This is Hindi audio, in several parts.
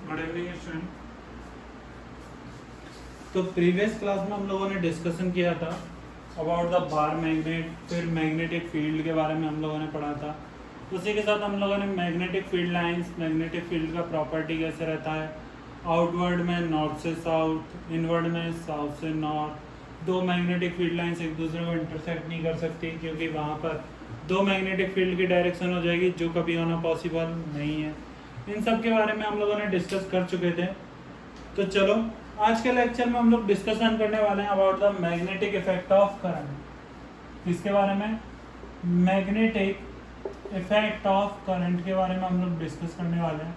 Good evening student. तो प्रीवियस क्लास में हम लोगों ने डिस्कशन किया था अबाउट द बार मैग्नेट, फिर मैग्नेटिक फील्ड के बारे में हम लोगों ने पढ़ा था। उसी के साथ हम लोगों ने magnetic field lines, magnetic field का प्रॉपर्टी कैसे रहता है, आउटवर्ड में नॉर्थ से साउथ, इनवर्ड में साउथ से नॉर्थ। दो मैग्नेटिक फील्ड लाइंस एक दूसरे को इंटरसेक्ट नहीं कर सकती क्योंकि वहाँ पर दो मैग्नेटिक फील्ड की डायरेक्शन हो जाएगी जो कभी होना पॉसिबल नहीं है। इन सब के बारे में हम लोगों ने डिस्कस कर चुके थे। तो चलो आज के लेक्चर में हम लोग डिस्कशन करने वाले हैं about the magnetic effect of current. इसके बारे में मैग्नेटिक इफेक्ट ऑफ करंट के बारे में हम लोग डिस्कस करने वाले हैं।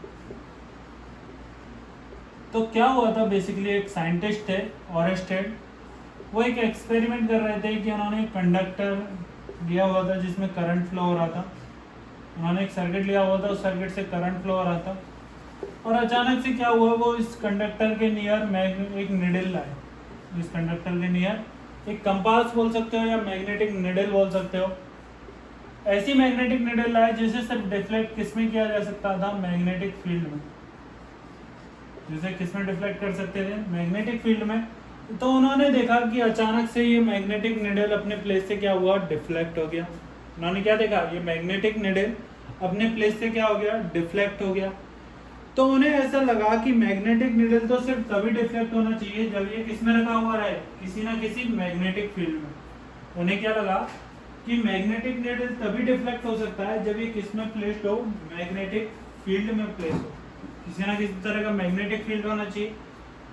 तो क्या हुआ था, बेसिकली एक साइंटिस्ट थे ऑरेस्टेड, वो एक एक्सपेरिमेंट कर रहे थे कि उन्होंने कंडक्टर लिया हुआ था जिसमें करंट फ्लो हो रहा था। उन्होंने एक सर्किट लिया हुआ था, उस सर्किट से करंट फ्लो हो रहा था और अचानक से क्या हुआ, वो इस कंडक्टर के नियर एक निडल लाए। इस कंडक्टर के नियर एक कंपास बोल सकते हो या मैग्नेटिक निडल बोल सकते हो। ऐसी मैग्नेटिक निडल लाए जिसे सिर्फ डिफ्लेक्ट किसमें किया जा सकता था, मैग्नेटिक फील्ड में। जिसे किसमें डिफ्लेक्ट कर सकते थे, मैग्नेटिक फील्ड में। तो उन्होंने देखा कि अचानक से ये मैग्नेटिक निडल अपने प्लेस से क्या हुआ, डिफ्लेक्ट हो गया। उन्होंने क्या देखा, ये मैग्नेटिक निडल अपने प्लेस से क्या हो गया, डिफ्लेक्ट हो गया। तो उन्हें ऐसा लगा कि मैग्नेटिक निडल तो सिर्फ तभी डिफ्लेक्ट होना चाहिए जब ये किसमें रखा हुआ रहे, किसी ना किसी मैग्नेटिक फील्ड में। उन्हें क्या लगा कि मैग्नेटिक निडल तभी डिफ्लेक्ट हो सकता है जब ये किसमें प्लेस्ड हो, मैग्नेटिक फील्ड में प्लेस हो, किसी ना किसी तरह का मैग्नेटिक फील्ड होना चाहिए।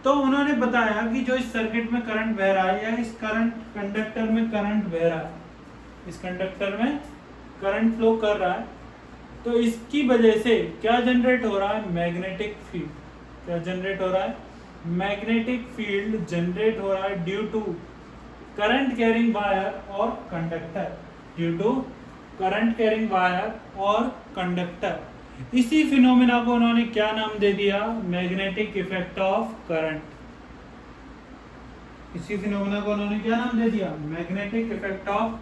तो उन्होंने बताया कि जो इस सर्किट में करंट बह रहा है या इस करंट कंडक्टर में करंट बह रहा है, इस कंडक्टर में करंट फ्लो कर रहा है, तो इसकी वजह से क्या जनरेट हो रहा है, मैग्नेटिक फील्ड। क्या जनरेट हो रहा है, मैग्नेटिक फील्ड जनरेट हो रहा है due to current carrying wire और conductor, due to current carrying wire और कंडक्टर। इसी फिनोमेना को उन्होंने क्या नाम दे दिया, मैग्नेटिक इफेक्ट ऑफ करंट। इसी फिनोमेना को उन्होंने क्या नाम दे दिया, मैग्नेटिक इफेक्ट ऑफ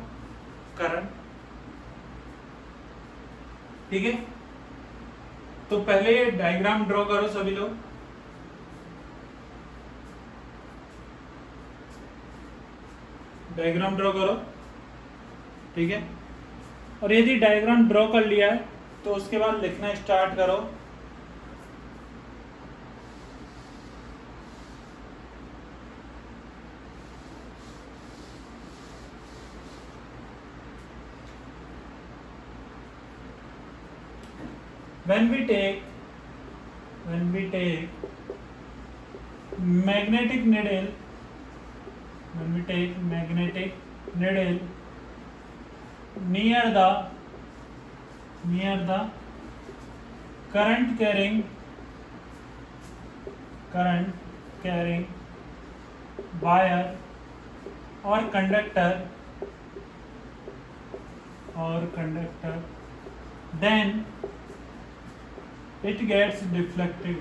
करंट। ठीक है, तो पहले ये डायग्राम ड्रॉ करो सभी लोग। डायग्राम ड्रॉ करो, ठीक है। और यदि डायग्राम ड्रॉ कर लिया है तो उसके बाद लिखना स्टार्ट करो। when we take magnetic needle, near the current carrying wire or conductor, then it gets deflected।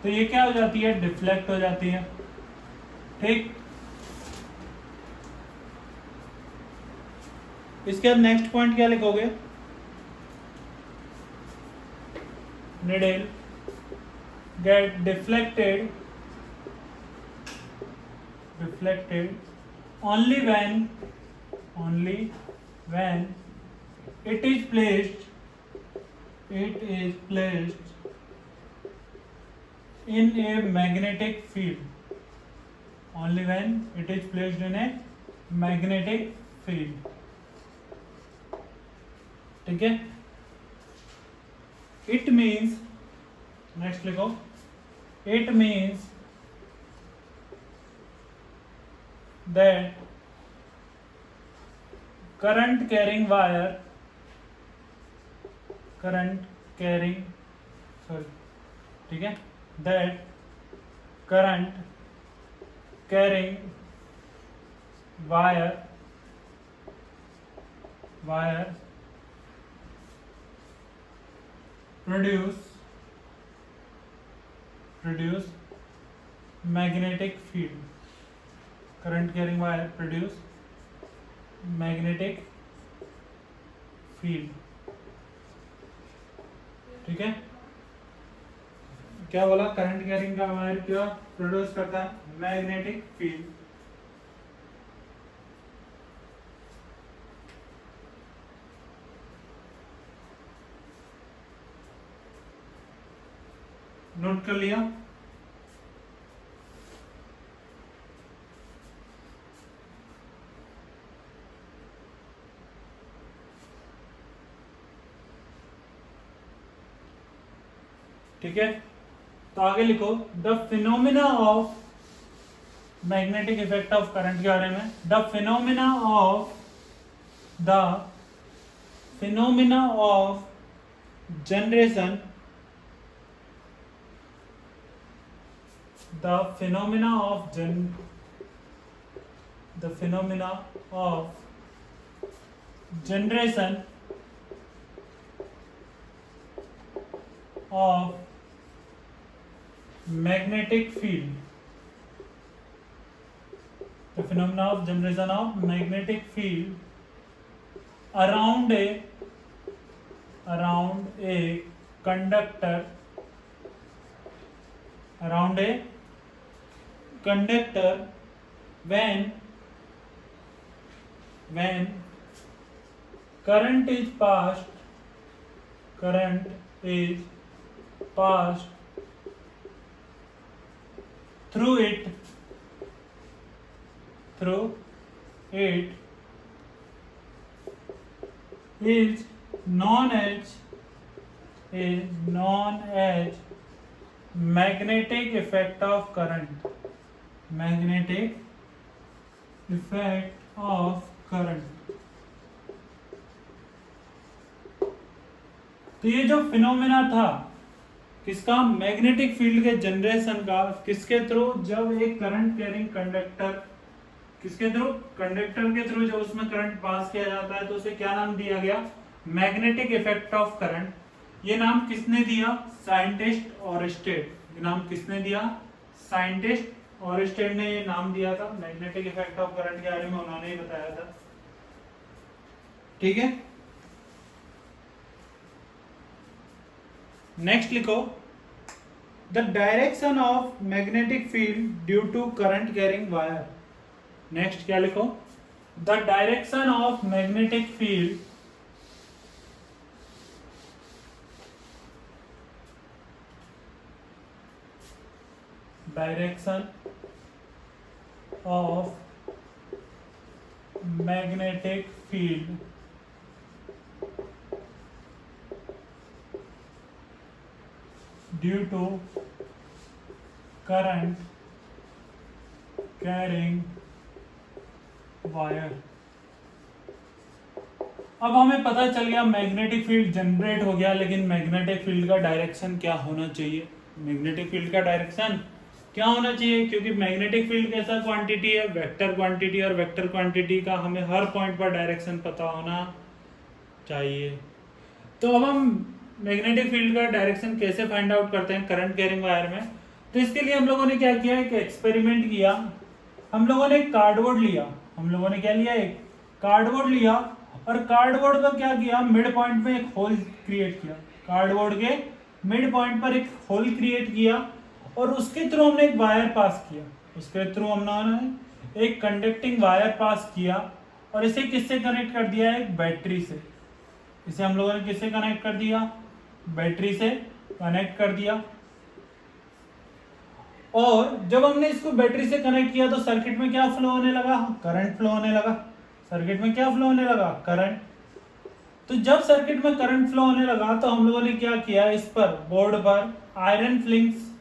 तो ये क्या हो जाती है, डिफ्लेक्ट हो जाती है। ठीक, इसके बाद नेक्स्ट पॉइंट क्या लिखोगे, needle get deflected only when it is placed in a magnetic field, only when it is placed in a magnetic field। ठीक है, it means, नेक्स्ट लिखो, it means that current carrying wire, ठीक है, that current carrying wire produce magnetic field, current carrying wire produce magnetic field। ठीक है, क्या बोला, करंट कैरिंग का वायर क्या प्रोड्यूस करता है, मैग्नेटिक फील्ड। नोट कर लिया। ठीक है, तो आगे लिखो, the phenomena of magnetic effect of current के बारे में। The phenomena of generation, the phenomena of generation of magnetic field, the phenomena of generation of magnetic field around a conductor, when current is passed through it is known as magnetic effect of current, तो ये जो फिनोमेना था किसका, मैग्नेटिक फील्ड के जनरेशन का, किसके थ्रू, जब एक करंट कैरिंग कंडक्टर, किसके थ्रू, कंडक्टर के थ्रू जब उसमें करंट पास किया जाता है तो उसे क्या नाम दिया गया, मैग्नेटिक इफेक्ट ऑफ करंट। ये नाम किसने दिया, साइंटिस्ट ऑरस्टेड। ये नाम किसने दिया, साइंटिस्ट ऑरस्टेड ने ये नाम दिया था। मैग्नेटिक इफेक्ट ऑफ करंट के बारे में उन्होंने ही बताया था। ठीक है, नेक्स्ट लिखो, the direction of magnetic field due to current carrying wire. Next क्या लिखो, the direction of magnetic field due to current carrying wire। अब हमें पता चल गया मैग्नेटिक फील्ड जनरेट हो गया, लेकिन मैग्नेटिक फील्ड का डायरेक्शन क्या होना चाहिए, मैग्नेटिक फील्ड का डायरेक्शन क्या होना चाहिए, क्योंकि मैग्नेटिक फील्ड कैसा क्वांटिटी है, वेक्टर क्वांटिटी, और वेक्टर क्वांटिटी का हमें हर पॉइंट पर डायरेक्शन पता होना चाहिए। तो अब हम मैग्नेटिक फील्ड का डायरेक्शन कैसे फाइंड आउट करते हैं करंट कैरिंग वायर में। तो इसके लिए हम लोगों ने क्या किया, एक एक्सपेरिमेंट किया। हम लोगों ने कार्डबोर्ड लिया, हम लोगों ने क्या लिया, एक कार्डबोर्ड लिया, और कार्डबोर्ड का क्या किया, मिड पॉइंट पे एक होल क्रिएट किया। कार्डबोर्ड के मिड पॉइंट पर एक होल क्रिएट किया, और उसके थ्रू हमने एक वायर पास किया। उसके थ्रू हमने एक कंडक्टिंग वायर पास किया, और इसे किससे कनेक्ट कर दिया, एक बैटरी से। इसे हम लोगों ने किससे कनेक्ट कर दिया, बैटरी से कनेक्ट कर दिया। और जब हमने इसको बैटरी से कनेक्ट किया तो सर्किट में क्या फ्लो होने लगा, करंट फ्लो होने लगा। सर्किट में क्या फ्लो होने लगा, करंट। तो जब सर्किट में करंट फ्लो होने लगा तो हम लोगों ने क्या किया, इस पर बोर्ड पर आयरन फ्लिंक्स,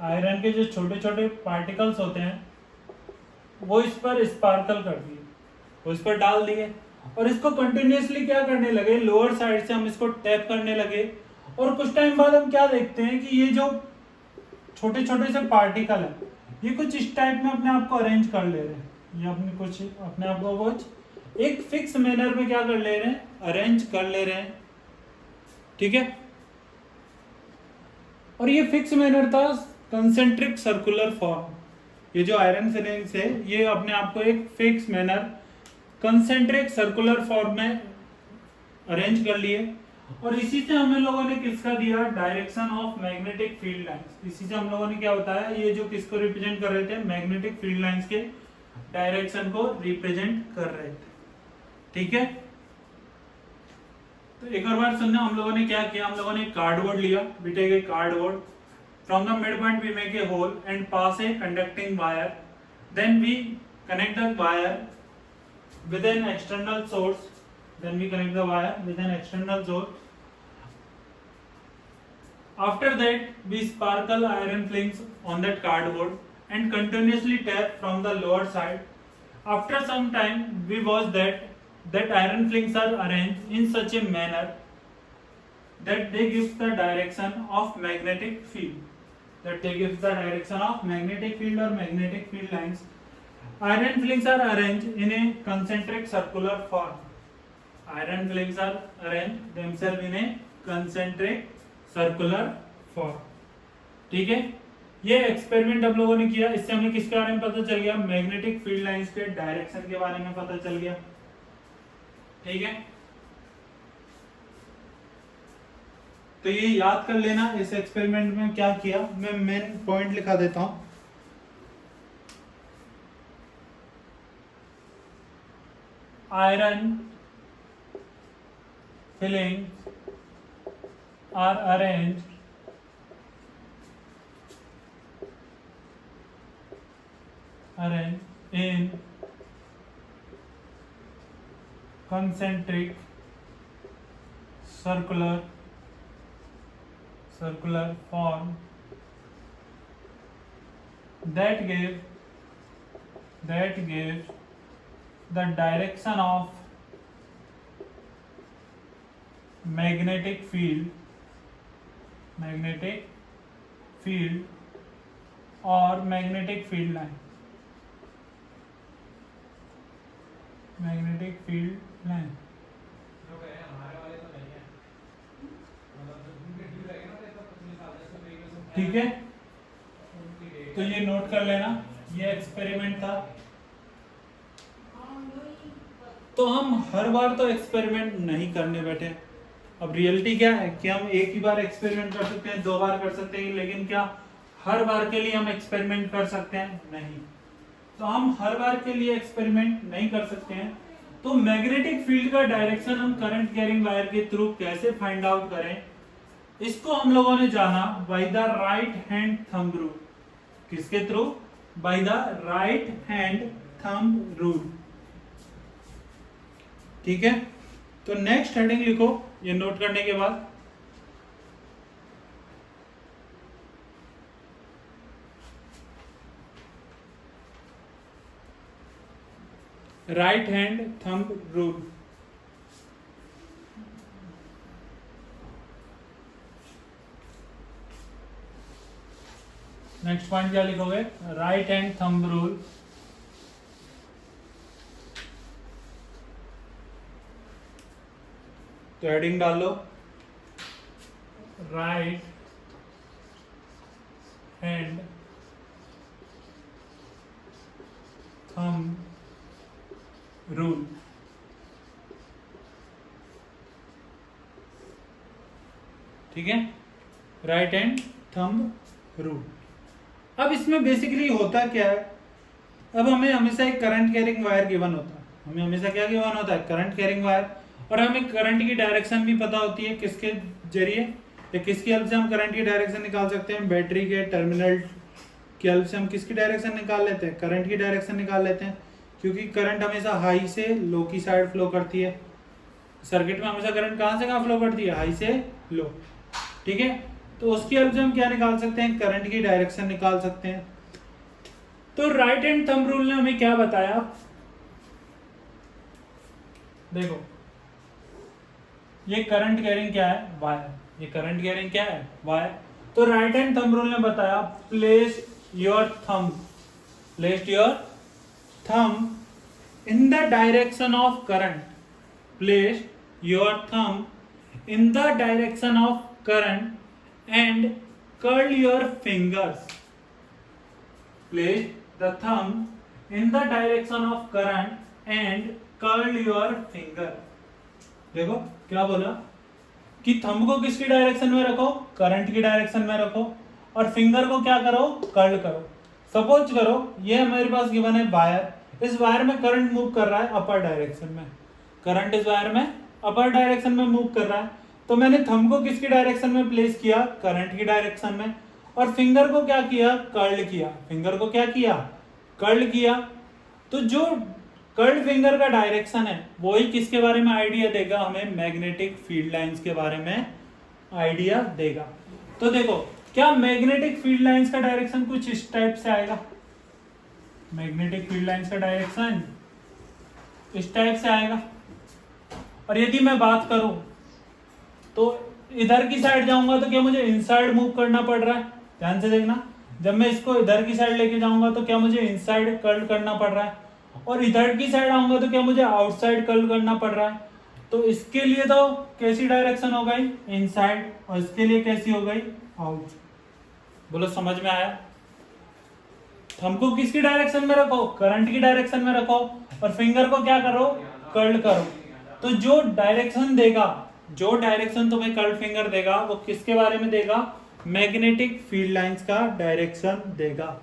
आयरन के जो छोटे छोटे पार्टिकल्स होते हैं वो इस पर स्पार्कल कर दिए, वो इस पर डाल दिए, और इसको कंटिन्यूअसली क्या करने लगे, लोअर साइड से हम इसको टैप करने लगे। और कुछ टाइम बाद हम क्या देखते हैं कि ये जो छोटे छोटे से पार्टिकल है ये कुछ इस टाइप में अपने आप को अरेंज कर ले रहे हैं, ये अपने आप को कुछ एक फिक्स मैनर में क्या कर ले रहे हैं, अरेंज कर ले रहे हैं। ठीक है, और ये फिक्स मैनर था कंसेंट्रिक सर्कुलर फॉर्म। ये जो आयरन फिलिंग्स है ये अपने आप को एक fix manner concentric circular form में अरेंज कर लिए। और इसी से हम लोगों ने किसका दिया, direction of magnetic field lines. इसी से हम लोगों ने क्या बताया, ये जो किसको रिप्रेजेंट कर रहे थे, मैग्नेटिक फील्ड लाइंस के डायरेक्शन को रिप्रेजेंट कर रहे थे। ठीक है, तो एक और बार सुनना, हम लोगों ने क्या किया, हम लोगों ने कार्डबोर्ड लिया, बिटे गए cardboard, from the mid point we make a hole and pass a conducting wire, then we connect the wire with an external source, then we connect the wire with an external source. After that we sparkle iron flings on that cardboard and continuously tap from the lower side. After some time we watch that iron flings are arranged in such a manner that they give the direction of magnetic field, or magnetic field lines. Iron flings are arranged in a concentric circular form. Iron flings are arranged themselves in a concentric circular form. ठीक है, ये एक्सपेरिमेंट हम लोगों ने किया, इससे हमें किसके बारे में पता चल गया, मैग्नेटिक फील्ड लाइंस के डायरेक्शन के बारे में पता चल गया। ठीक है, तो ये याद कर लेना, इस एक्सपेरिमेंट में क्या किया, मैं मेन पॉइंट लिखा देता हूं। Iron fillings are arranged in concentric circular form that gives the direction of magnetic field or magnetic field line, ठीक है, तो ये नोट कर लेना, ये एक्सपेरिमेंट था। तो हम हर बार तो एक्सपेरिमेंट नहीं करने बैठे। अब रियलिटी क्या है कि हम एक ही बार एक्सपेरिमेंट कर सकते हैं, 2 बार कर सकते हैं, लेकिन क्या हर बार के लिए हम एक्सपेरिमेंट कर सकते हैं? नहीं। तो हम हर बार के लिए एक्सपेरिमेंट नहीं कर सकते हैं। तो मैग्नेटिक फील्ड का डायरेक्शन हम करंट कैरिंग वायर के थ्रू कैसे फाइंड आउट करें, इसको हम लोगों ने जाना by the right hand thumb rule. किसके through? By the right hand thumb rule. ठीक है, तो नेक्स्ट हेडिंग लिखो ये नोट करने के बाद। Right hand thumb rule. Next point क्या लिखोगे? Right hand thumb rule. तो हेडिंग डाल लो, राइट हैंड थंब रूल। ठीक है, राइट हैंड थंब रूल। अब इसमें बेसिकली होता क्या है, अब हमें हमेशा एक करंट कैरिंग वायर गिवन होता है। हमें हमेशा क्या गिवन होता है? Current carrying wire. और हमें करंट की डायरेक्शन भी पता होती है, किसके जरिए या किसकी हेल्प से हम करंट की डायरेक्शन निकाल सकते हैं? बैटरी के टर्मिनल की हेल्प से हम किसकी डायरेक्शन निकाल लेते हैं? करंट की डायरेक्शन निकाल लेते हैं, क्योंकि करंट हमेशा हाई से लो की साइड फ्लो करती है। सर्किट में हमेशा करंट कहां से कहां फ्लो करती है? हाई से लो। ठीक है, तो उसकी हेल्प से हम क्या निकाल सकते हैं? करंट की डायरेक्शन निकाल सकते हैं। तो राइट हैंड थंब रूल ने हमें क्या बताया, देखो ये करंट कैरिंग क्या है? वायर। ये करंट कैरिंग क्या है? वायर। तो राइट हैंड थंब रूल ने बताया, place your thumb in the direction of current. Place your thumb in the direction of current and curl your fingers. Place the thumb in the direction of current and curl your finger. देखो क्या बोला कि थंब को किसकी डायरेक्शन में रखो, करंट की डायरेक्शन में रखो, और फिंगर को क्या करो, कर्ल करो। सपोज करो ये मेरे पास गिवन है वायर, इस वायर में करंट मूव कर रहा है अपर डायरेक्शन में, करंट इस वायर में अपर डायरेक्शन में मूव कर रहा है, तो मैंने थंब को किसकी डायरेक्शन में प्लेस किया, करंट की डायरेक्शन में, और फिंगर को क्या किया, कर्ल किया, फिंगर को क्या किया, कर्ल किया। तो जो कर्ल फिंगर का डायरेक्शन है वही किसके बारे में आइडिया देगा, हमें मैग्नेटिक फील्ड लाइंस के बारे में आइडिया देगा। तो देखो क्या मैग्नेटिक फील्ड लाइंस का डायरेक्शन कुछ इस टाइप से आएगा, मैग्नेटिक फील्ड लाइंस का डायरेक्शन इस टाइप से आएगा। और यदि मैं बात करूं तो इधर की साइड जाऊंगा तो क्या मुझे इनसाइड मूव करना पड़ रहा है, ध्यान से देखना, जब मैं इसको इधर की साइड लेके जाऊंगा तो क्या मुझे इनसाइड कर्ल करना पड़ रहा है, और इधर की साइड आऊंगा तो क्या मुझे आउटसाइड कर्ल करना पड़ रहा है। तो इसके लिए तो कैसी डायरेक्शन हो गई, इनसाइड, और इसके लिए कैसी हो गई, आउट। बोलो समझ में आया। थंब को किसकी डायरेक्शन में रखो, करंट की डायरेक्शन में रखो, और फिंगर को क्या करो, कर्ल करो। तो जो डायरेक्शन देगा, जो डायरेक्शन तुम्हें कर्ल फिंगर देगा वो किसके बारे में देगा, मैग्नेटिक फील्ड लाइंस का डायरेक्शन देगा।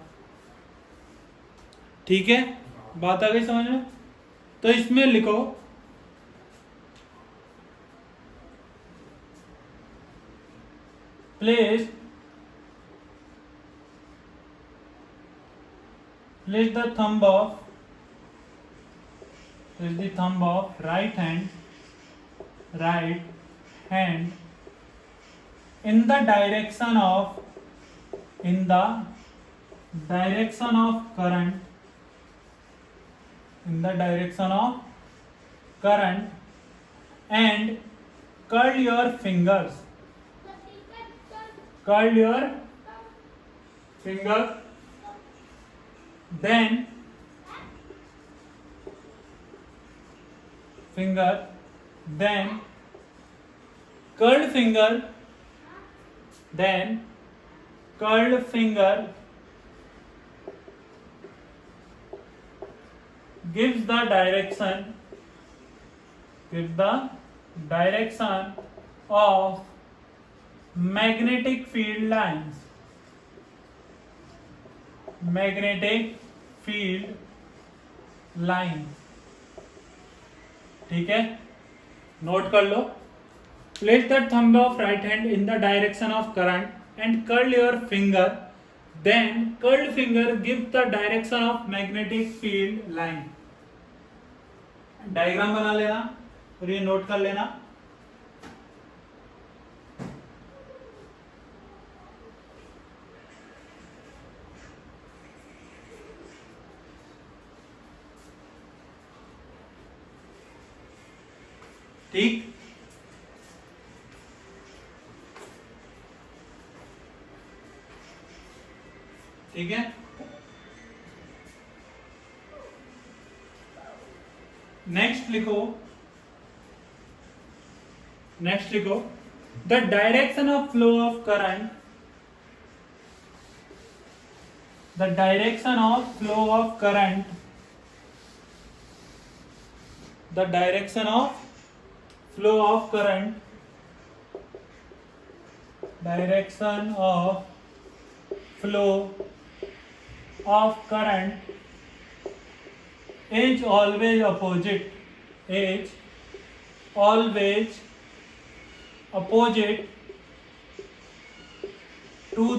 ठीक है, बात आ गई समझ में। तो इसमें लिखो place the thumb of right hand in the direction of current and curl your fingers, then curled finger gives the direction of magnetic field lines, ठीक है, नोट कर लो। Place the thumb of right hand in the direction of current and curl your finger, then curled finger gives the direction of magnetic field line। Diagram बना लेना और ये नोट कर लेना। ठीक, ठीक है। नेक्स्ट लिखो the direction of flow of current, the direction of flow of current is always opposite to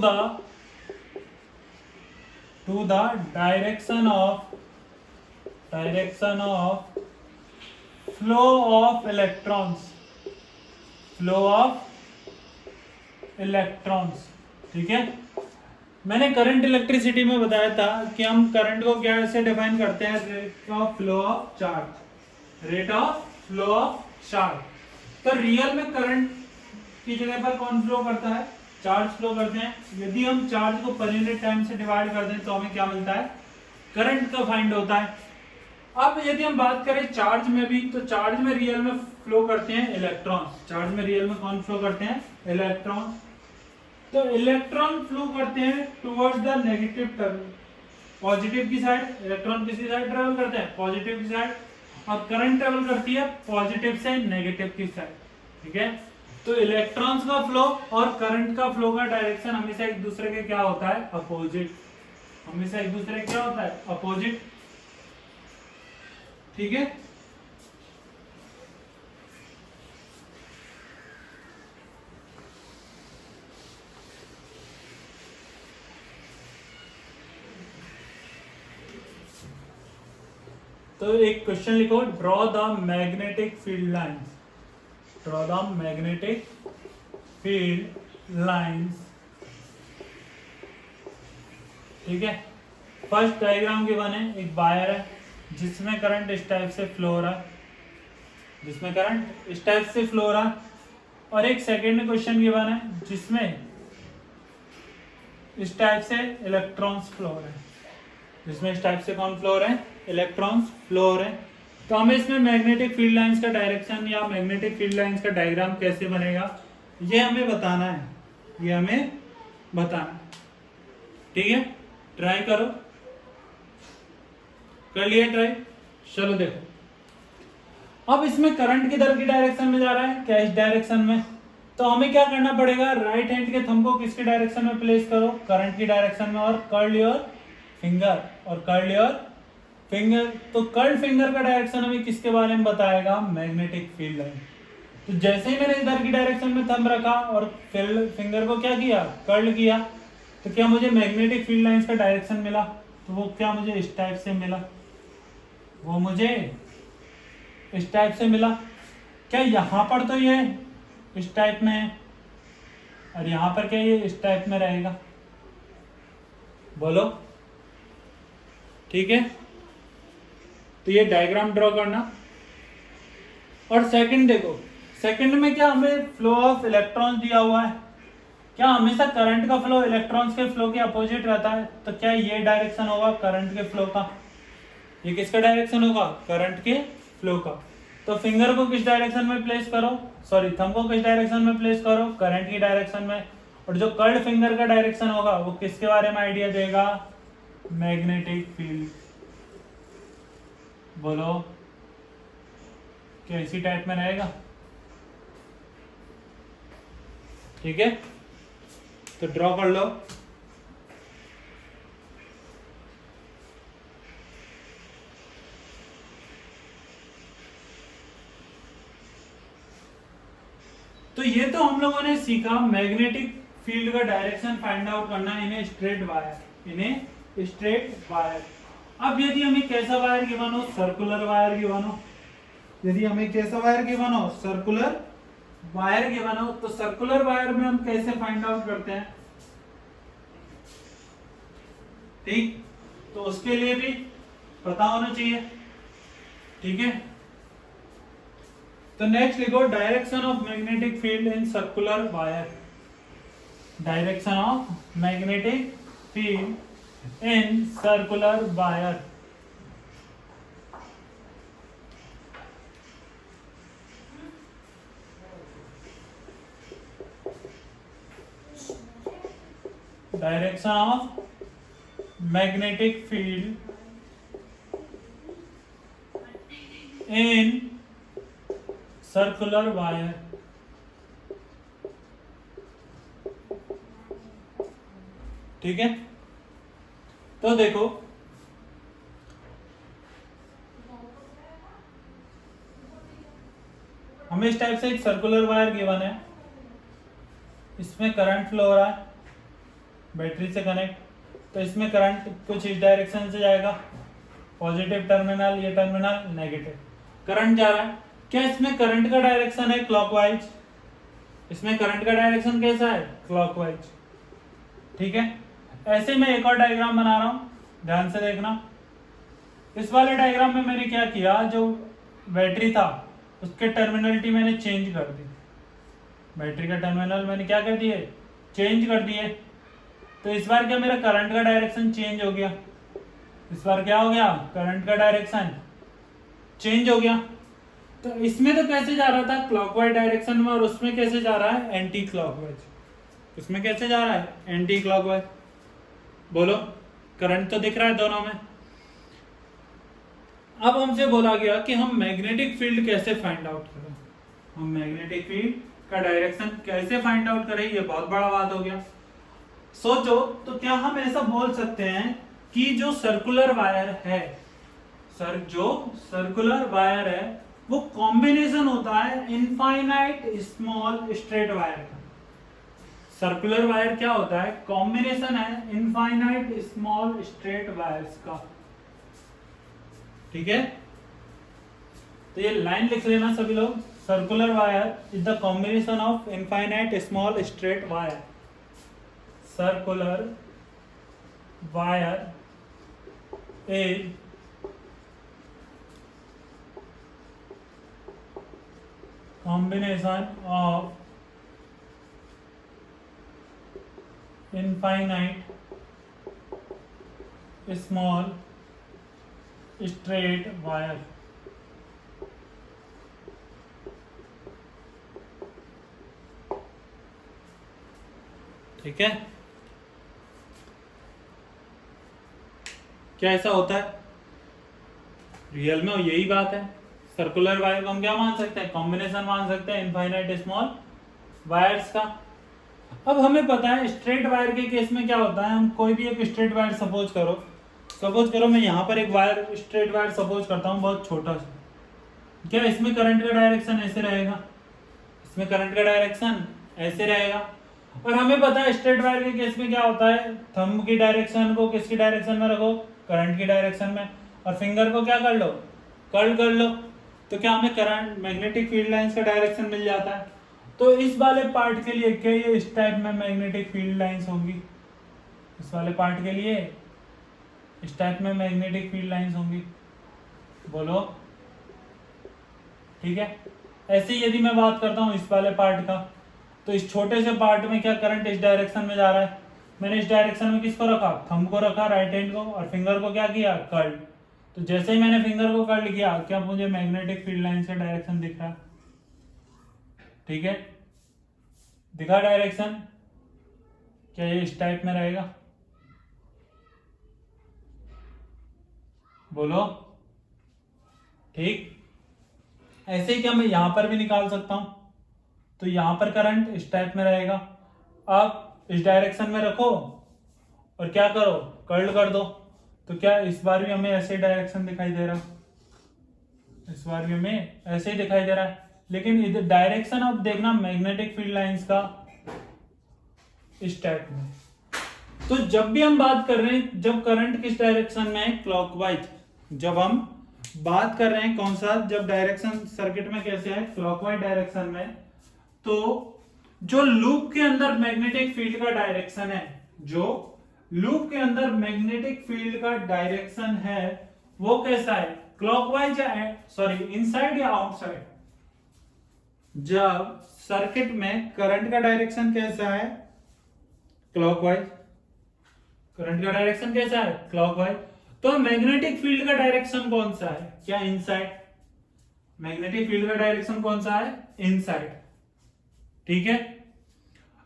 the direction of flow of electrons, ठीक है। मैंने करंट इलेक्ट्रिसिटी में बताया था कि हम करंट को क्या ऐसे डिफाइन करते हैं, rate of flow of charge. तो रियल में करंट की जगह पर कौन फ्लो करता है, चार्ज फ्लो करते हैं। यदि हम चार्ज को पर यूनिट टाइम से डिवाइड कर दें तो हमें क्या मिलता है, करंट का फाइंड होता है। अब यदि हम बात करें चार्ज में भी, तो चार्ज में रियल में फ्लो करते हैं इलेक्ट्रॉन्स। चार्ज में रियल में कौन फ्लो करते हैं, इलेक्ट्रॉन। तो इलेक्ट्रॉन फ्लो करते हैं towards the negative terminal, positive की साइड। इलेक्ट्रॉन किसी साइड ट्रेवल करते हैं, पॉजिटिव की साइड, और करंट ट्रेवल करती है पॉजिटिव से नेगेटिव की साइड, ठीक है। तो इलेक्ट्रॉन्स का फ्लो और करंट का फ्लो का डायरेक्शन हमेशा एक दूसरे के क्या होता है, अपोजिट। हमेशा एक दूसरे के क्या होता है, अपोजिट। ठीक है। तो एक क्वेश्चन लिखो, draw the magnetic field lines. Draw the magnetic field lines. ठीक है। फर्स्ट डायग्राम गिवन है, एक वायर है जिसमें करंट इस टाइप से फ्लो हो रहा है, जिसमें करंट इस टाइप से फ्लो हो रहा है। और एक सेकेंड क्वेश्चन गिवन है जिसमें इस टाइप से इलेक्ट्रॉन्स फ्लो हो रहे हैं, जिसमें इस टाइप से कौन फ्लो हो रहे हैं, इलेक्ट्रॉन्स फ्लो हो रहे हैं। तो हमें इसमें मैग्नेटिक फील्ड लाइंस का डायरेक्शन या मैग्नेटिक फील्ड लाइंस का डायग्राम कैसे बनेगा ये हमें बताना है, ये हमें बताना है। ठीक है, ट्राई करो। कर लिया ट्राई? चलो देखो, अब इसमें करंट किधर की डायरेक्शन में जा रहा है, क्या इस डायरेक्शन में। तो हमें क्या करना पड़ेगा, राइट हैंड के थंब को किसके डायरेक्शन में प्लेस करो, करंट की डायरेक्शन में, और कर्ल योर फिंगर, और कर्ल योर फिंगर। तो कर्ल फिंगर का डायरेक्शन हमें किसके बारे में बताएगा, मैग्नेटिक फील्ड लाइन। तो जैसे ही मैंने इधर की डायरेक्शन में थंब रखा और फिंगर को क्या किया, कर्ल किया, तो क्या मुझे मैग्नेटिक फील्ड लाइंस का डायरेक्शन मिला। तो वो क्या मुझे इस टाइप से मिला, वो मुझे इस टाइप से मिला। क्या यहां पर तो ये इस टाइप में है और यहां पर क्या ये इस टाइप में रहेगा, बोलो। ठीक है, तो ये डायग्राम ड्रॉ करना। और सेकंड देखो, सेकंड में क्या हमें फ्लो ऑफ इलेक्ट्रॉन्स दिया हुआ है। क्या हमेशा करंट का फ्लो इलेक्ट्रॉन्स के फ्लो के अपोजिट रहता है। तो क्या ये डायरेक्शन होगा करंट के फ्लो का, ये किसका डायरेक्शन होगा, करंट के फ्लो का। तो फिंगर को किस डायरेक्शन में प्लेस करो, सॉरी थंब को किस डायरेक्शन में प्लेस करो, करंट की डायरेक्शन में। और जो कर्ल्ड फिंगर का डायरेक्शन होगा वो किसके बारे में आइडिया देगा, मैग्नेटिक फील्ड। बोलो, क्या इसी टाइप में रहेगा। ठीक है, तो ड्रॉ कर लो। तो ये तो हम लोगों ने सीखा मैग्नेटिक फील्ड का डायरेक्शन फाइंड आउट करना in a straight wire, in a straight wire. अब यदि हमें कैसा वायर गिवन हो, सर्कुलर वायर गिवन हो, यदि हमें कैसा वायर गिवन हो, सर्कुलर वायर गिवन हो, तो सर्कुलर वायर में हम कैसे फाइंड आउट करते हैं। ठीक, तो उसके लिए भी पता होना चाहिए। ठीक है, तो नेक्स्ट लिखो, direction of magnetic field in circular wire. Direction of magnetic field in circular wire. Direction of magnetic field in circular wire. ठीक है, तो देखो हमें इस टाइप से एक सर्कुलर वायर गिवन है, इसमें करंट फ्लो हो रहा है बैटरी से कनेक्ट। तो इसमें करंट कुछ इस डायरेक्शन से जाएगा, पॉजिटिव टर्मिनल, ये टर्मिनल नेगेटिव, करंट जा रहा है। क्या इसमें करंट का डायरेक्शन है क्लॉकवाइज, इसमें करंट का डायरेक्शन कैसा है, क्लॉकवाइज। ठीक है, ऐसे मैं एक और डायग्राम बना रहा हूं, ध्यान से देखना। इस वाले डायग्राम में मैंने क्या किया, जो बैटरी था उसके टर्मिनलिटी मैंने चेंज कर दी, बैटरी का टर्मिनल मैंने क्या कर दिए, चेंज कर दिए। तो इस बार क्या मेरा करंट का डायरेक्शन चेंज हो गया, इस बार क्या हो गया, करंट का डायरेक्शन चेंज हो गया। तो इसमें तो कैसे जा रहा था, क्लॉकवाइज डायरेक्शन में, और उसमें कैसे जा रहा है, एंटी क्लॉकवाइज। इसमें कैसे जा रहा है, एंटी क्लॉकवाइज। बोलो, करंट तो दिख रहा है दोनों में। अब हमसे बोला गया कि हम मैग्नेटिक फील्ड कैसे फाइंड आउट करें, हम मैग्नेटिक फील्ड का डायरेक्शन कैसे फाइंड आउट करें, ये बहुत बड़ा बात हो गया। सोचो तो क्या हम ऐसा बोल सकते हैं कि जो सर्कुलर वायर है, जो सर्कुलर वायर है वो कॉम्बिनेशन होता है इनफाइनाइट स्मॉल स्ट्रेट वायर का। सर्कुलर वायर क्या होता है, कॉम्बिनेशन है इनफाइनाइट स्मॉल स्ट्रेट वायर्स का। ठीक है, तो ये लाइन लिख लेना सभी लोग, circular wire is the combination of infinite small straight wire. Circular wire is combination of infinite small straight wire। ठीक है, क्या ऐसा होता है रियल में? यही बात है, सर्कुलर वायर को हम क्या मान सकते हैं, कॉम्बिनेशन मान सकते हैं इनफाइनाइट स्मॉल वायर्स का। अब हमें पता है स्ट्रेट वायर के केस में क्या होता है, हम कोई भी एक स्ट्रेट वायर सपोज करो मैं यहाँ पर एक वायर स्ट्रेट वायर सपोज करता हूँ बहुत छोटा सा, क्या इसमें करंट का डायरेक्शन ऐसे रहेगा, इसमें करंट का डायरेक्शन ऐसे रहेगा। और हमें पता है स्ट्रेट वायर के केस में क्या होता है, थंब की डायरेक्शन को किसकी डायरेक्शन में रखो, करंट की डायरेक्शन में, और फिंगर को क्या कर लो, कर्ल कर लो, तो क्या हमें करंट मैग्नेटिक फील्ड लाइंस का डायरेक्शन मिल जाता है। तो इस वाले पार्ट के लिए क्या ये इस टाइप में मैग्नेटिक फील्ड लाइंस होंगी, इस वाले पार्ट के लिए इस टाइप में मैग्नेटिक फील्ड लाइंस होंगी, बोलो ठीक है। ऐसे ही यदि मैं बात करता हूँ इस वाले पार्ट का, तो इस छोटे से पार्ट में क्या करंट इस डायरेक्शन में जा रहा है, मैंने इस डायरेक्शन में किसको रखा, थंब को रखा, राइट हैंड को, और फिंगर को क्या किया, कर्ल। तो जैसे ही मैंने फिंगर को कर्ल किया, क्या मुझे मैग्नेटिक फील्ड लाइन से डायरेक्शन दिख रहा है, ठीक है, दिखा डायरेक्शन, क्या ये इस टाइप में रहेगा, बोलो ठीक। ऐसे ही क्या मैं यहां पर भी निकाल सकता हूं, तो यहां पर करंट इस टाइप में रहेगा। अब इस डायरेक्शन में रखो और क्या करो, कर्ल कर दो, तो क्या इस बार भी हमें ऐसे डायरेक्शन दिखाई दे रहा, इस बार भी हमें ऐसे ही दिखाई दे रहा है। लेकिन इधर डायरेक्शन अब देखना मैग्नेटिक फील्ड लाइंस का इस टाइप में। तो जब भी हम बात कर रहे हैं, जब करंट किस डायरेक्शन में है, क्लॉकवाइज, जब हम बात कर रहे हैं कौन सा, जब डायरेक्शन सर्किट में कैसे है, क्लॉकवाइज डायरेक्शन में, तो जो लूप के अंदर मैग्नेटिक फील्ड का डायरेक्शन है, जो लूप के अंदर मैग्नेटिक फील्ड का डायरेक्शन है वो कैसा है, क्लॉकवाइज या सॉरी इनसाइड या आउटसाइड। जब सर्किट में करंट का डायरेक्शन कैसा है, क्लॉकवाइज, करंट का डायरेक्शन कैसा है, क्लॉकवाइज, तो मैग्नेटिक फील्ड का डायरेक्शन कौन सा है, क्या इनसाइड, मैग्नेटिक फील्ड का डायरेक्शन कौन सा है, इनसाइड, ठीक है।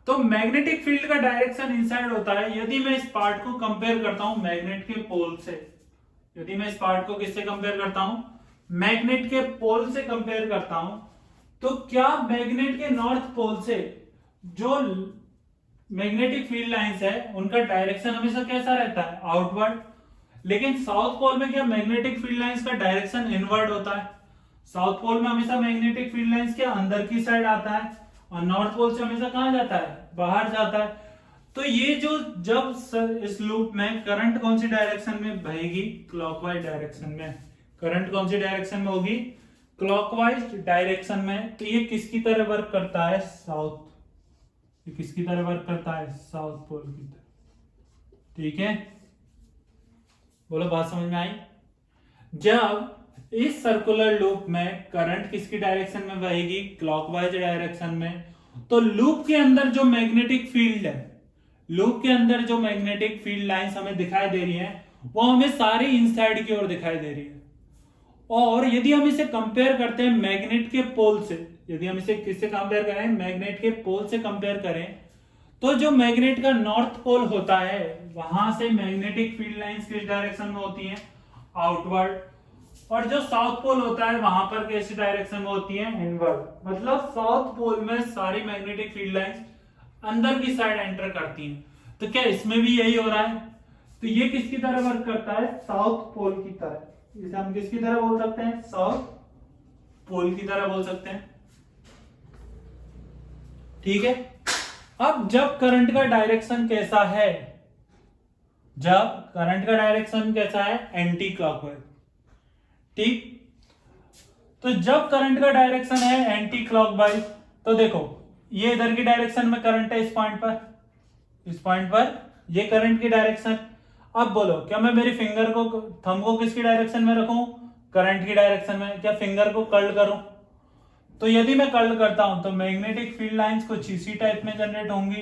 तो मैग्नेटिक फील्ड का डायरेक्शन इनसाइड होता है। यदि मैं इस पार्ट को कंपेयर करता हूं मैग्नेट के पोल से, यदि मैं इस पार्ट को किससे कंपेयर करता हूं, मैग्नेट के पोल से कंपेयर करता हूं, तो क्या मैग्नेट के नॉर्थ पोल से जो मैग्नेटिक फील्ड लाइंस है उनका डायरेक्शन हमेशा कैसा रहता है, आउटवर्ड। लेकिन साउथ पोल में क्या मैग्नेटिक फील्ड लाइंस का डायरेक्शन इनवर्ड होता है। साउथ पोल में हमेशा मैग्नेटिक फील्ड लाइंस के अंदर की साइड आता है और नॉर्थ पोल से हमेशा कहां जाता है, बाहर जाता है। तो ये जो जब इस लूप में करंट कौन सी डायरेक्शन में बहेगी, क्लॉकवाइज डायरेक्शन में, करंट कौन सी डायरेक्शन में होगी, क्लॉकवाइज डायरेक्शन में, तो ये किसकी तरह वर्क करता है, साउथ, ये किसकी तरह वर्क करता है, साउथ पोल की तरह, ठीक है। बोलो बात समझ में आई। जब इस सर्कुलर लूप में करंट किसकी डायरेक्शन में बहेगी, क्लॉकवाइज डायरेक्शन में, तो लूप के अंदर जो मैग्नेटिक फील्ड है, लूप के अंदर जो मैग्नेटिक फील्ड लाइंस हमें दिखाई दे रही हैं वो हमें सारी इनसाइड की ओर दिखाई दे रही है। और यदि हम इसे कंपेयर करते हैं मैग्नेट के पोल से, यदि हम इसे किससे कंपेयर करें, मैग्नेट के पोल से कंपेयर करें, तो जो मैग्नेट का नॉर्थ पोल होता है वहां से मैग्नेटिक फील्ड लाइंस किस डायरेक्शन में होती हैं, आउटवर्ड। और जो साउथ पोल होता है वहां पर कैसी डायरेक्शन में होती है, इनवर्ड। मतलब साउथ पोल में सारी मैग्नेटिक फील्ड लाइंस अंदर की साइड एंटर करती हैं। तो क्या इसमें भी यही हो रहा है? तो ये किसकी तरह वर्क करता है, साउथ पोल की तरह। इसे हम किसकी तरह बोल सकते हैं, साउथ पोल की तरह बोल सकते हैं। ठीक है। अब जब करंट का डायरेक्शन कैसा है, जब करंट का डायरेक्शन कैसा है, एंटी क्लॉकवाइज। ठीक। तो जब करंट का डायरेक्शन है एंटी क्लॉकवाइज, तो देखो ये इधर की डायरेक्शन में करंट है, इस पॉइंट पर ये करंट की डायरेक्शन। अब बोलो क्या मैं मेरी फिंगर को, थंब को किसकी डायरेक्शन में रखूं, करंट की डायरेक्शन में। क्या फिंगर को कर्ल करूं? तो यदि मैं कर्ल करता हूं तो मैग्नेटिक फील्ड लाइंस कुछ इसी टाइप में जनरेट होंगी,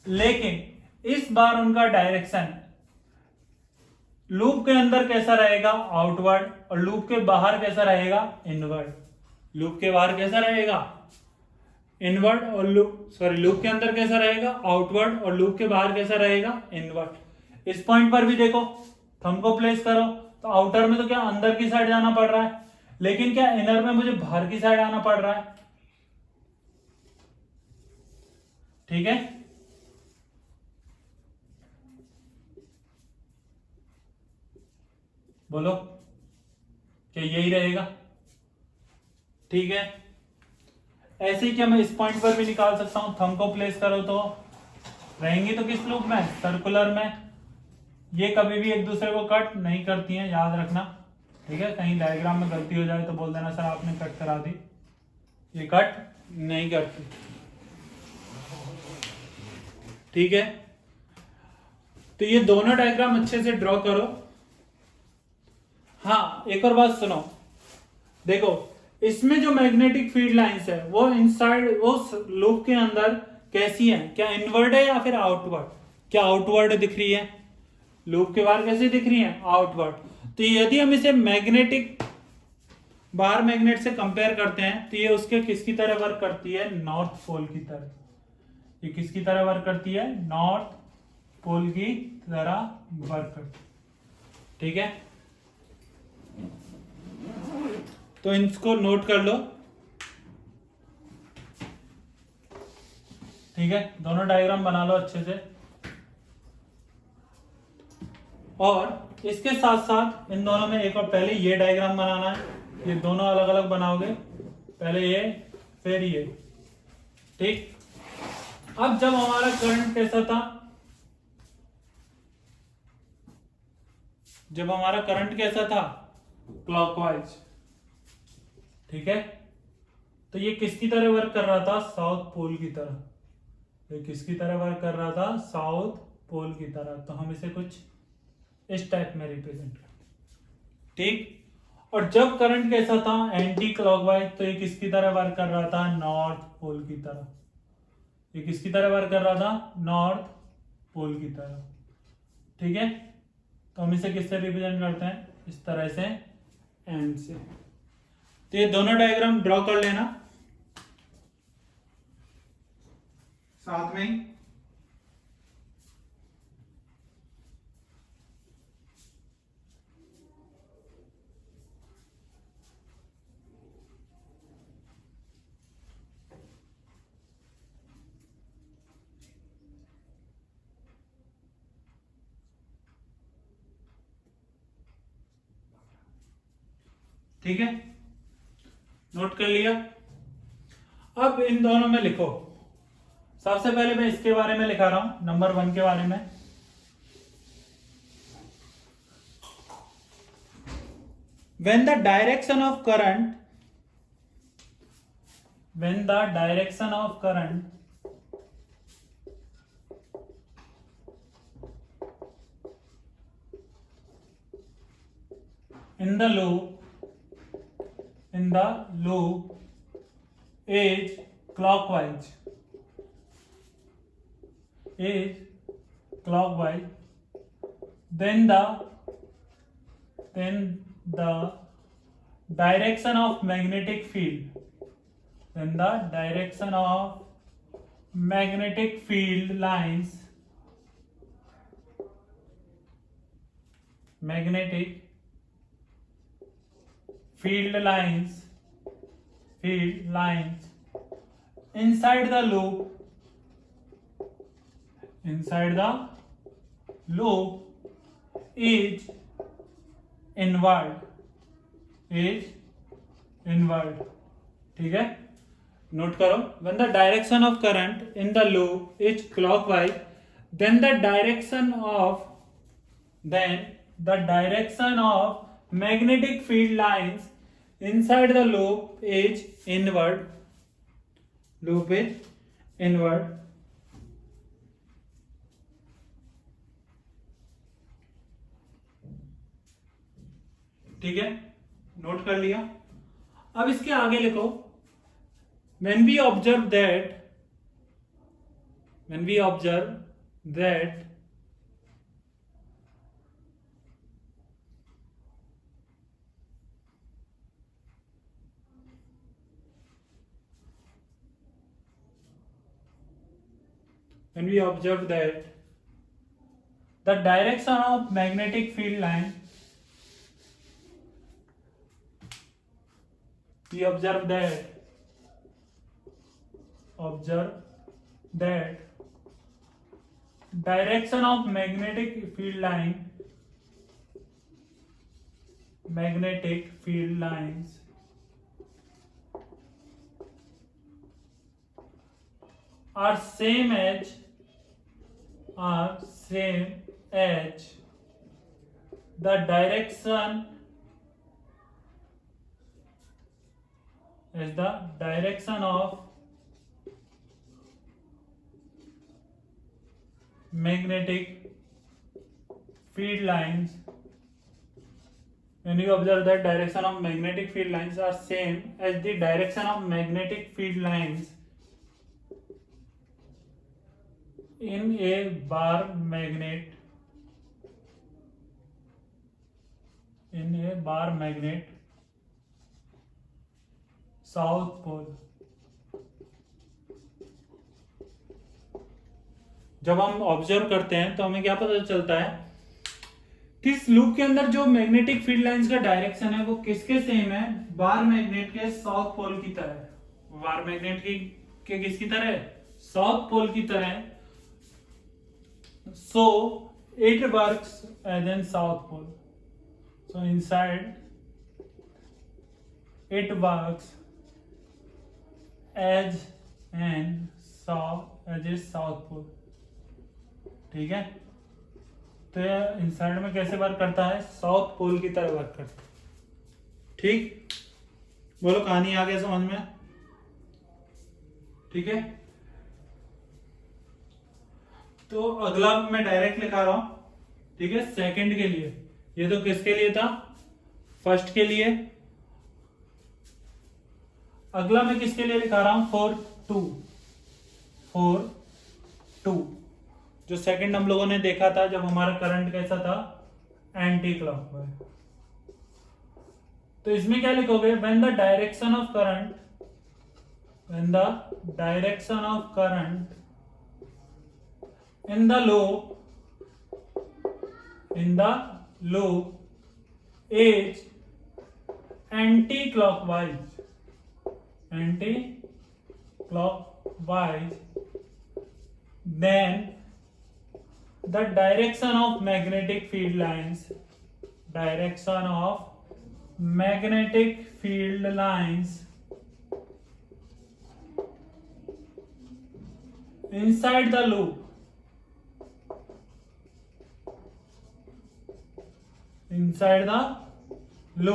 लेकिन इस बार उनका डायरेक्शन लूप के अंदर कैसा रहेगा, आउटवर्ड, और लूप के बाहर कैसा रहेगा, इनवर्ड। लूप के बाहर कैसा रहेगा, इनवर्ड, और लूप के अंदर कैसा रहेगा, आउटवर्ड, और लूप के बाहर कैसा रहेगा, इनवर्ड। इस पॉइंट पर भी देखो, थंब को प्लेस करो तो आउटर में तो क्या अंदर की साइड जाना पड़ रहा है, लेकिन क्या इनर में मुझे बाहर की साइड आना पड़ रहा है। ठीक है। बोलो क्या यही रहेगा? ठीक है। ऐसे ही क्या मैं इस पॉइंट पर भी निकाल सकता हूं, थंब को प्लेस करो तो रहेंगी तो किस लूप में, सर्कुलर में। ये कभी भी एक दूसरे को कट नहीं करती हैं, याद रखना। ठीक है। कहीं डायग्राम में गलती हो जाए तो बोल देना सर आपने कट करा दी, ये कट नहीं करती। ठीक है। तो ये दोनों डायग्राम अच्छे से ड्रॉ करो। हाँ, एक और बात सुनो, देखो इसमें जो मैग्नेटिक फील्ड लाइंस है वो इनसाइड, वो लूप के अंदर कैसी है, क्या इनवर्ड है या फिर आउटवर्ड? क्या आउटवर्ड दिख रही है, लूप के बाहर कैसे दिख रही है, आउटवर्ड। तो यदि हम इसे मैग्नेटिक बाहर मैग्नेट से कंपेयर करते हैं तो ये उसके किसकी तरह वर्क करती है, नॉर्थ पोल की तरह। ये किसकी तरह वर्क करती है, नॉर्थ पोल की तरह वर्क करती है। ठीक है। तो इसको नोट कर लो। ठीक है। दोनों डायग्राम बना लो अच्छे से, और इसके साथ साथ इन दोनों में एक और, पहले ये डायग्राम बनाना है, ये दोनों अलग अलग बनाओगे, पहले ये फिर ये। ठीक। अब जब हमारा करंट कैसा था, जब हमारा करंट कैसा था, क्लॉकवाइज। ठीक है। तो ये किसकी तरह वर्क कर रहा था, साउथ पोल की तरह। ये किसकी तरह वर्क कर रहा था, साउथ पोल की तरह। तो हम इसे कुछ इस टाइप में रिप्रेजेंट करते। ठीक। और जब करंट कैसा था, एंटी क्लॉकवाइज, तो ये किसकी तरह वर्क कर रहा था, नॉर्थ पोल की तरह। ये किसकी तरह वर्क कर रहा था, नॉर्थ पोल की तरह। ठीक है। तो हम इसे किससे रिप्रेजेंट करते हैं, इस तरह से, एंड से। तो ये दोनों डायग्राम ड्रॉ कर लेना साथ में ही। ठीक है। नोट कर लिया। अब इन दोनों में लिखो। सबसे पहले मैं इसके बारे में लिखा रहा हूं, नंबर 1 के बारे में। When the direction of current in the loop is clockwise, then the direction of magnetic field lines, magnetic field lines inside the loop is inward, ठीक है। नोट करो, when the direction of current in the loop is clockwise, then the direction of magnetic field lines inside the loop is inward, ठीक है, नोट कर लिया। अब इसके आगे लिखो, when we observe that the direction of magnetic field line, we observe that direction of magnetic field lines are same as the direction of magnetic field lines. When you observe that direction of magnetic field lines are same as the direction of magnetic field lines in a bar magnet south pole. जब हम ऑब्जर्व करते हैं तो हमें क्या पता चलता है कि इस लूप के अंदर जो मैग्नेटिक फील्ड लाइंस का डायरेक्शन है वो किसके सेम है, बार मैग्नेट के साउथ पोल की तरह। बार मैग्नेट के किसकी तरह, साउथ पोल की तरह। So it works as an south pole. So inside it works as a south pole, ठीक है। तो इनसाइड में कैसे वर्क करता है, साउथ पोल की तरह वर्क करता है, ठीक। बोलो कहानी आ गई समझ में, ठीक है। तो अगला मैं डायरेक्ट लिखा रहा हूं, ठीक है, सेकंड के लिए। ये तो किसके लिए था, फर्स्ट के लिए। अगला मैं किसके लिए लिखा रहा हूं, 4-2 जो सेकंड हम लोगों ने देखा था जब हमारा करंट कैसा था, एंटी क्लॉकवाइज। तो इसमें क्या लिखोगे, when the direction of current in the loop is anti-clockwise, then the direction of magnetic field lines inside the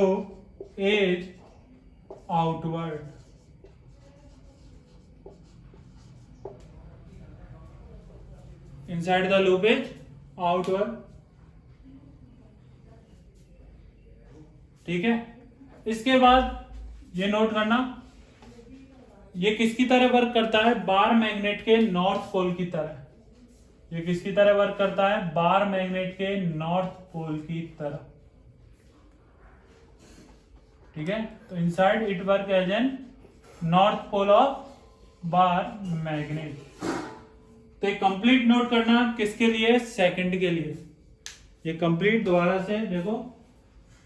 loop is outward। Inside the loop is outward, ठीक है। इसके बाद ये नोट करना, ये किसकी तरह वर्क करता है, बार मैग्नेट के नॉर्थ पोल की तरह। ये किसकी तरह वर्क करता है, बार मैग्नेट के नॉर्थ पोल की तरह, ठीक है। तो inside it work as an north pole of bar magnet. तो ये कंप्लीट नोट करना किसके लिए, सेकंड के लिए। ये कंप्लीट दोबारा से देखो,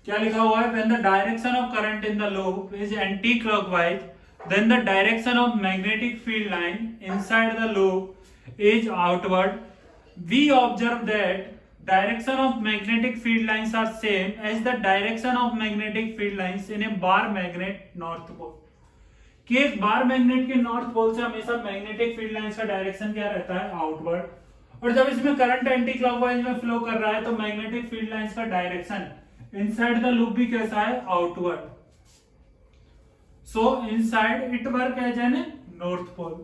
क्या लिखा हुआ है, when the direction of current in the loop is anti clockwise then the direction of magnetic field line inside the loop is outward. We observe that direction of magnetic field lines are same as the direction of magnetic field lines in a bar magnet north pole. कि एक बार मैग्नेट के नॉर्थ पोल से हमेशा मैग्नेटिक फील्ड लाइंस का डायरेक्शन क्या रहता है, आउटवर्ड. और जब इसमें करंट एंटी क्लॉकवाइज में फ्लो कर रहा है तो मैग्नेटिक फील्ड लाइंस का डायरेक्शन इनसाइड द लूप भी कैसा है, outward. So inside it work as an north pole.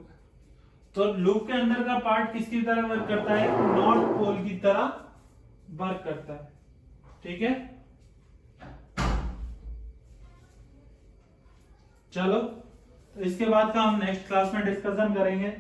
तो लूप के अंदर का पार्ट किसकी तरह वर्क करता है, नॉर्थ पोल की तरह वर्क करता है. ठीक है, चलो तो इसके बाद का हम नेक्स्ट क्लास में डिस्कशन करेंगे.